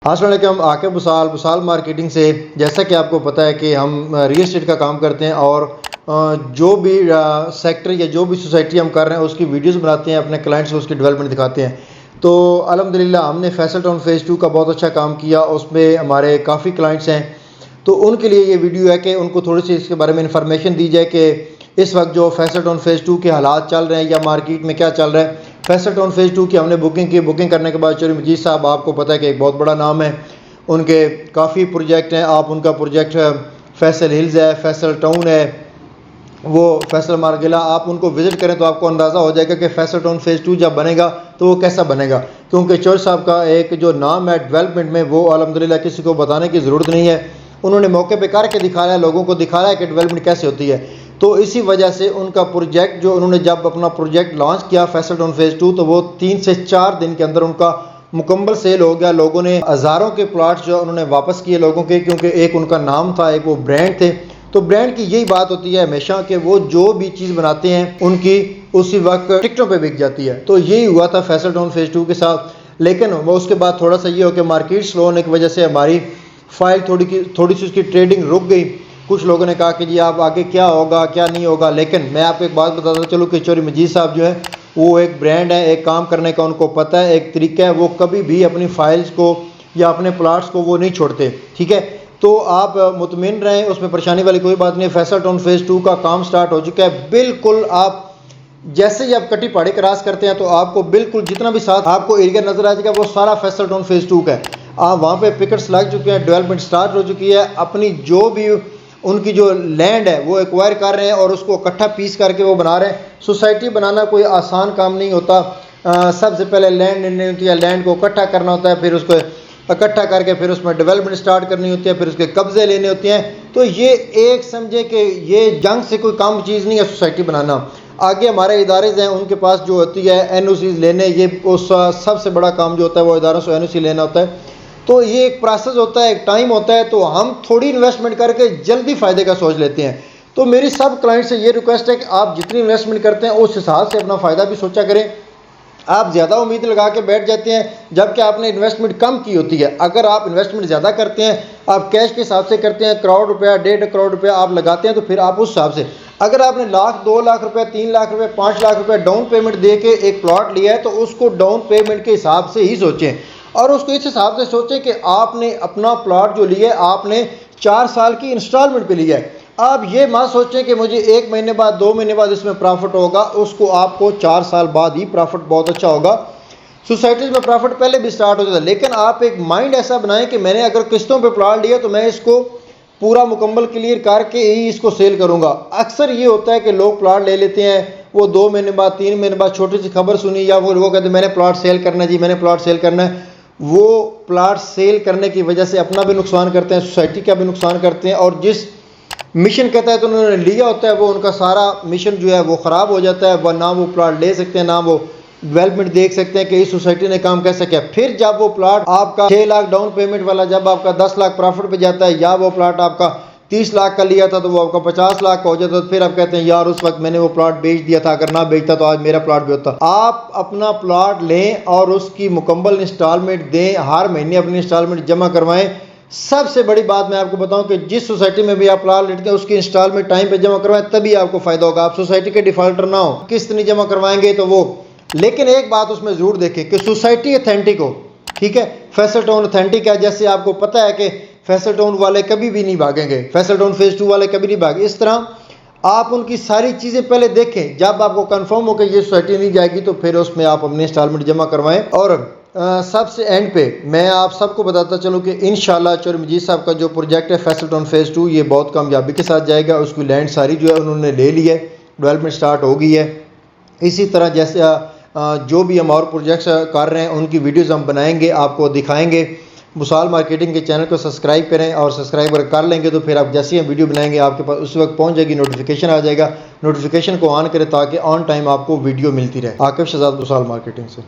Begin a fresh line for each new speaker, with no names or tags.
अस्सलाम वालेकुम, आकिब बुसाल मार्केटिंग से। जैसा कि आपको पता है कि हम रियल एस्टेट का काम करते हैं और जो भी सेक्टर या जो भी सोसाइटी हम कर रहे हैं उसकी वीडियोस बनाते हैं, अपने क्लाइंट्स को उसकी डेवलपमेंट दिखाते हैं। तो अल्हम्दुलिल्लाह हमने फैसल टाउन फेज़ 2 का बहुत अच्छा काम किया, उसमें हमारे काफ़ी क्लाइंट्स हैं। तो उनके लिए ये वीडियो है कि उनको थोड़ी सी इसके बारे में इंफॉर्मेशन दी जाए कि इस वक्त जो फैसल टाउन फेज़ 2 के हालात चल रहे हैं या मार्केट में क्या चल रहा है। फैसल टाउन फेज़ 2 की हमने बुकिंग की, बुकिंग करने के बाद चौधरी मजीद साहब, आपको पता है कि एक बहुत बड़ा नाम है, उनके काफ़ी प्रोजेक्ट हैं। आप उनका प्रोजेक्ट फैसल हिल्स है, फैसल टाउन है, वो फैसल मार्गिला, आप उनको विज़िट करें तो आपको अंदाज़ा हो जाएगा कि फैसल टाउन फेज़ 2 जब बनेगा तो वो कैसा बनेगा। क्योंकि चौधरी साहब का एक जो नाम है डेवलपमेंट में, वो अल्हम्दुलिल्लाह किसी को बताने की ज़रूरत नहीं है। उन्होंने मौके पे करके दिखाया, लोगों को दिखाया है कि डेवलपमेंट कैसे होती है। तो इसी वजह से उनका प्रोजेक्ट, जो उन्होंने जब अपना प्रोजेक्ट लॉन्च किया फैसल टाउन फेज़ 2, तो वो 3 से 4 दिन के अंदर उनका मुकम्मल सेल हो गया। लोगों ने हज़ारों के प्लाट्स जो उन्होंने वापस किए लोगों के, क्योंकि एक उनका नाम था, एक वो ब्रांड थे। तो ब्रांड की यही बात होती है हमेशा कि वो जो भी चीज़ बनाते हैं उनकी उसी वक्त टिकटों पे बिक जाती है। तो यही हुआ था फैसल टाउन फेज़ 2 के साथ। लेकिन वो उसके बाद थोड़ा सा ये हो कि मार्केट स्लो होने की वजह से हमारी फाइल थोड़ी सी उसकी ट्रेडिंग रुक गई। कुछ लोगों ने कहा कि जी आप आगे क्या होगा क्या नहीं होगा। लेकिन मैं आपको एक बात बताता चलूँ कि चौधरी मजीद साहब जो है वो एक ब्रांड है, एक काम करने का उनको पता है, एक तरीका है। वो कभी भी अपनी फाइल्स को या अपने प्लाट्स को वो नहीं छोड़ते, ठीक है। तो आप मुतमिन रहें, उसमें परेशानी वाली कोई बात नहीं है। फैसल टाउन फेज़ 2 का काम स्टार्ट हो चुका है। बिल्कुल आप जैसे ही आप कटी पहाड़ी क्रॉस करते हैं तो आपको बिल्कुल जितना भी साथ आपको एरिया नजर आ जाएगा वो सारा फैसल टाउन फेज़ 2 का है। आप वहाँ पे पिकट्स लग चुके हैं, डेवलपमेंट स्टार्ट हो चुकी है। अपनी जो भी उनकी जो लैंड है वो एक्वायर कर रहे हैं और उसको इकट्ठा पीस करके वो बना रहे हैं। सोसाइटी बनाना कोई आसान काम नहीं होता। सबसे पहले लैंड लेनी होती है, लैंड को इकट्ठा करना होता है, फिर उसको इकट्ठा करके फिर उसमें डेवलपमेंट स्टार्ट करनी होती है, फिर उसके कब्जे लेने होते हैं। तो ये एक समझे कि ये जंग से कोई कम चीज़ नहीं है सोसाइटी बनाना। आगे हमारे इदारे हैं, उनके पास जो होती है NOCs लेने, ये उस सबसे बड़ा काम जो होता है वो इदारों से NOC लेना होता है। तो ये एक प्रोसेस होता है, एक टाइम होता है। तो हम थोड़ी इन्वेस्टमेंट करके जल्दी फ़ायदे का सोच लेते हैं। तो मेरी सब क्लाइंट से ये रिक्वेस्ट है कि आप जितनी इन्वेस्टमेंट करते हैं उस हिसाब से अपना फ़ायदा भी सोचा करें। आप ज़्यादा उम्मीद लगा के बैठ जाते हैं जबकि आपने इन्वेस्टमेंट कम की होती है। अगर आप इन्वेस्टमेंट ज़्यादा करते हैं, आप कैश के हिसाब से करते हैं, करोड़ रुपया 1.5 करोड़ रुपया आप लगाते हैं, तो फिर आप उस हिसाब से, अगर आपने लाख 2 लाख रुपया 3 लाख रुपया 5 लाख रुपया डाउन पेमेंट दे के एक प्लॉट लिया है तो उसको डाउन पेमेंट के हिसाब से ही सोचें। और उसको इस हिसाब से सोचें कि आपने अपना प्लॉट जो लिया है आपने 4 साल की इंस्टॉलमेंट पे लिया है। आप ये मत सोचें कि मुझे 1 महीने बाद 2 महीने बाद इसमें प्रॉफिट होगा, उसको आपको 4 साल बाद ही प्रॉफिट बहुत अच्छा होगा। सोसाइटीज़ में प्रॉफिट पहले भी स्टार्ट हो जाता है, लेकिन आप एक माइंड ऐसा बनाएं कि मैंने अगर किस्तों पे प्लॉट लिया तो मैं इसको पूरा मुकम्मल क्लियर करके ही इसको सेल करूंगा। अक्सर ये होता है कि लोग प्लॉट ले लेते हैं, वो 2 महीने बाद 3 महीने बाद छोटी सी खबर सुनी या वो कहते हैं मैंने प्लॉट सेल करना है जी, मैंने प्लॉट सेल करना है। वो प्लॉट सेल करने की वजह से अपना भी नुकसान करते हैं, सोसाइटी का भी नुकसान करते हैं, और जिस मिशन कहता है तो उन्होंने लिया होता है वो उनका सारा मिशन जो है वो ख़राब हो जाता है। वह ना वो प्लॉट ले सकते हैं, ना वो डेवलपमेंट देख सकते हैं कि इस सोसाइटी ने काम कैसे किया। फिर जब वो प्लॉट आपका 6 लाख डाउन पेमेंट वाला जब आपका 10 लाख प्रॉफिट पे जाता है, या वो प्लॉट आपका 30 लाख का लिया था तो वो आपका 50 लाख का हो जाता है, तो फिर आप कहते हैं यार उस वक्त मैंने वो प्लॉट बेच दिया था, अगर ना बेचता तो आज मेरा प्लॉट भी होता। आप अपना प्लॉट लें और उसकी मुकम्मल इंस्टॉलमेंट दें, हर महीने अपनी इंस्टॉलमेंट जमा करवाएं। सबसे बड़ी बात मैं आपको बताऊं कि जिस सोसाइटी में भी आप प्लॉट लेते हैं उसकी इंस्टॉलमेंट टाइम पे जमा करवाएं, तभी आपको फायदा होगा। आप सोसाइटी के डिफॉल्टर ना हो, किस्त नहीं जमा करवाएंगे तो वो। लेकिन एक बात उसमें जरूर देखें कि सोसाइटी ऑथेंटिक हो, ठीक है। फैसल टाउन ऑथेंटिक है, जैसे आपको पता है कि फैसल टाउन वाले कभी भी नहीं भागेंगे, फैसल टाउन फेज़ 2 वाले कभी नहीं भागे। इस तरह आप उनकी सारी चीज़ें पहले देखें, जब आपको कंफर्म हो कि ये सोसाइटी नहीं जाएगी तो फिर उसमें आप अपनी इंस्टॉलमेंट जमा करवाएं। और सबसे एंड पे मैं आप सबको बताता चलूँ कि इंशाल्लाह चौधरी मजीद साहब का जो प्रोजेक्ट है फैसल टाउन फेज़ 2, ये बहुत कामयाबी के साथ जाएगा। उसकी लैंड सारी जो है उन्होंने ले ली है, डेवलपमेंट स्टार्ट हो गई है। इसी तरह जैसे जो भी हम और प्रोजेक्ट्स कर रहे हैं उनकी वीडियोस हम बनाएंगे, आपको दिखाएंगे। बुसाल मार्केटिंग के चैनल को सब्सक्राइब करें, और सब्सक्राइब अगर कर लेंगे तो फिर आप जैसे ही वीडियो बनाएंगे आपके पास उस वक्त पहुंच जाएगी, नोटिफिकेशन आ जाएगा। नोटिफिकेशन को ऑन करें ताकि ऑन टाइम आपको वीडियो मिलती रहे। आकिब शहजाद, बुसाल मार्केटिंग से।